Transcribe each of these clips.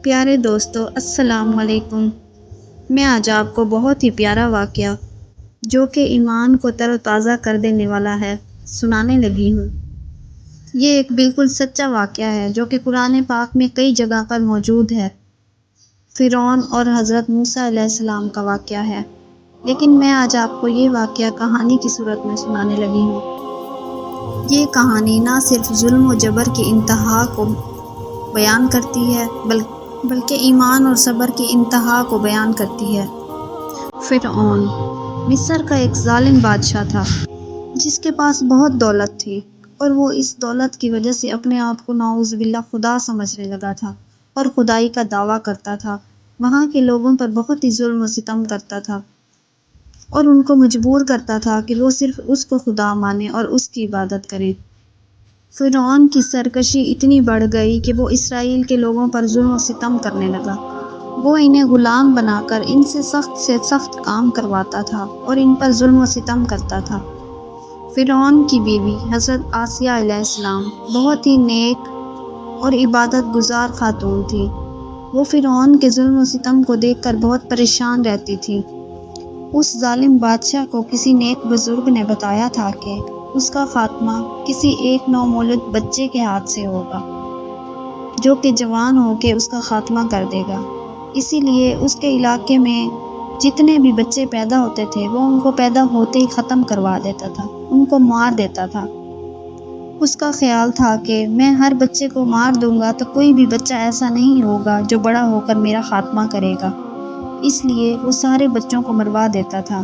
پیارے دوستو، السلام علیکم۔ میں آج آپ کو بہت ہی پیارا واقعہ جو کہ ایمان کو تر و تازہ کر دینے والا ہے سنانے لگی ہوں۔ یہ ایک بالکل سچا واقعہ ہے جو کہ قرآن پاک میں کئی جگہ پر موجود ہے۔ فرعون اور حضرت موسیٰ علیہ السلام کا واقعہ ہے، لیکن میں آج آپ کو یہ واقعہ کہانی کی صورت میں سنانے لگی ہوں۔ یہ کہانی نہ صرف ظلم و جبر کی انتہا کو بیان کرتی ہے بلکہ ایمان اور صبر کی انتہا کو بیان کرتی ہے۔ فرعون مصر کا ایک ظالم بادشاہ تھا جس کے پاس بہت دولت تھی، اور وہ اس دولت کی وجہ سے اپنے آپ کو نعوذ باللہ خدا سمجھنے لگا تھا اور خدائی کا دعویٰ کرتا تھا۔ وہاں کے لوگوں پر بہت ہی ظلم و ستم کرتا تھا اور ان کو مجبور کرتا تھا کہ وہ صرف اس کو خدا مانے اور اس کی عبادت کرے۔ فرعون کی سرکشی اتنی بڑھ گئی کہ وہ اسرائیل کے لوگوں پر ظلم و ستم کرنے لگا۔ وہ انہیں غلام بنا کر ان سے سخت کام کرواتا تھا اور ان پر ظلم و ستم کرتا تھا۔ فرعون کی بیوی حضرت آسیہ علیہ السلام بہت ہی نیک اور عبادت گزار خاتون تھی۔ وہ فرعون کے ظلم و ستم کو دیکھ کر بہت پریشان رہتی تھی۔ اس ظالم بادشاہ کو کسی نیک بزرگ نے بتایا تھا کہ اس کا خاتمہ کسی ایک نومولود بچے کے ہاتھ سے ہوگا جو کہ جوان ہو کے اس کا خاتمہ کر دے گا۔ اسی لیے اس کے علاقے میں جتنے بھی بچے پیدا ہوتے تھے وہ ان کو پیدا ہوتے ہی ختم کروا دیتا تھا، ان کو مار دیتا تھا۔ اس کا خیال تھا کہ میں ہر بچے کو مار دوں گا تو کوئی بھی بچہ ایسا نہیں ہوگا جو بڑا ہو کر میرا خاتمہ کرے گا، اس لیے وہ سارے بچوں کو مروا دیتا تھا۔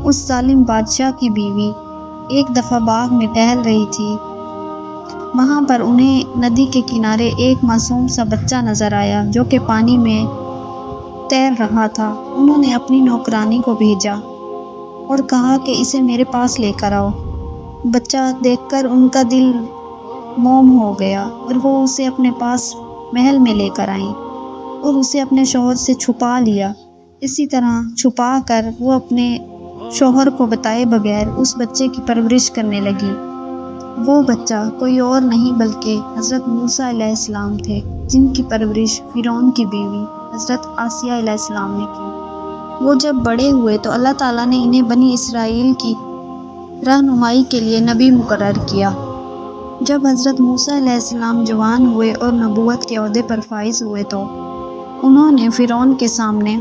اس ظالم بادشاہ کی بیوی ایک دفعہ باغ میں ٹہل رہی تھی۔ وہاں پر انہیں ندی کے کنارے ایک معصوم سا بچہ نظر آیا جو کہ پانی میں تیر رہا تھا۔ انہوں نے اپنی نوکرانی کو بھیجا اور کہا کہ اسے میرے پاس لے کر آؤ۔ بچہ دیکھ کر ان کا دل موم ہو گیا اور وہ اسے اپنے پاس محل میں لے کر آئیں اور اسے اپنے شوہر سے چھپا لیا۔ اسی طرح چھپا کر وہ اپنے شوہر کو بتائے بغیر اس بچے کی پرورش کرنے لگی۔ وہ بچہ کوئی اور نہیں بلکہ حضرت موسیٰ علیہ السلام تھے، جن کی پرورش فرعون کی بیوی حضرت آسیہ علیہ السلام نے کی۔ وہ جب بڑے ہوئے تو اللہ تعالیٰ نے انہیں بنی اسرائیل کی رہنمائی کے لیے نبی مقرر کیا۔ جب حضرت موسیٰ علیہ السلام جوان ہوئے اور نبوت کے عہدے پر فائز ہوئے تو انہوں نے فرعون کے سامنے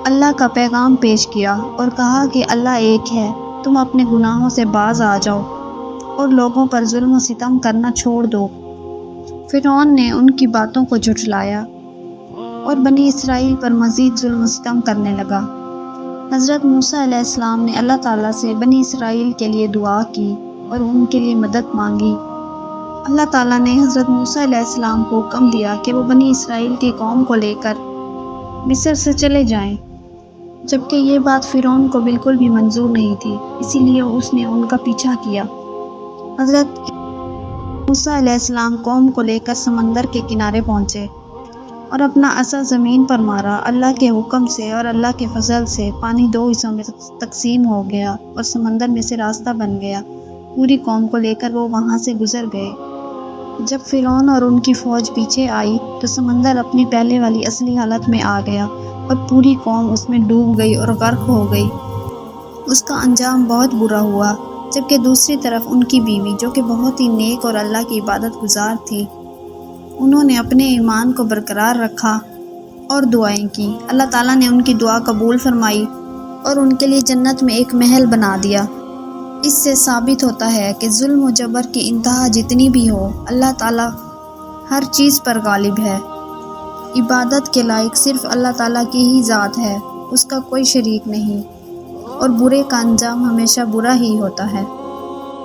اللہ کا پیغام پیش کیا اور کہا کہ اللہ ایک ہے، تم اپنے گناہوں سے باز آ جاؤ اور لوگوں پر ظلم و ستم کرنا چھوڑ دو۔ فرعون نے ان کی باتوں کو جھٹلایا اور بنی اسرائیل پر مزید ظلم و ستم کرنے لگا۔ حضرت موسیٰ علیہ السلام نے اللہ تعالیٰ سے بنی اسرائیل کے لیے دعا کی اور ان کے لیے مدد مانگی۔ اللہ تعالیٰ نے حضرت موسیٰ علیہ السلام کو حکم دیا کہ وہ بنی اسرائیل کی قوم کو لے کر مصر سے چلے جائیں، جبکہ یہ بات فرعون کو بالکل بھی منظور نہیں تھی، اسی لیے اس نے ان کا پیچھا کیا۔ حضرت موسیٰ علیہ السلام قوم کو لے کر سمندر کے کنارے پہنچے اور اپنا عصا زمین پر مارا۔ اللہ کے حکم سے اور اللہ کے فضل سے پانی دو حصوں میں تقسیم ہو گیا اور سمندر میں سے راستہ بن گیا۔ پوری قوم کو لے کر وہ وہاں سے گزر گئے۔ جب فرعون اور ان کی فوج پیچھے آئی تو سمندر اپنی پہلے والی اصلی حالت میں آ گیا اور پوری قوم اس میں ڈوب گئی اور غرق ہو گئی۔ اس کا انجام بہت برا ہوا، جبکہ دوسری طرف ان کی بیوی جو کہ بہت ہی نیک اور اللہ کی عبادت گزار تھی، انہوں نے اپنے ایمان کو برقرار رکھا اور دعائیں کی۔ اللہ تعالیٰ نے ان کی دعا قبول فرمائی اور ان کے لیے جنت میں ایک محل بنا دیا۔ اس سے ثابت ہوتا ہے کہ ظلم و جبر کی انتہا جتنی بھی ہو، اللہ تعالیٰ ہر چیز پر غالب ہے۔ عبادت کے لائق صرف اللہ تعالیٰ کی ہی ذات ہے، اس کا کوئی شریک نہیں، اور برے کا انجام ہمیشہ برا ہی ہوتا ہے۔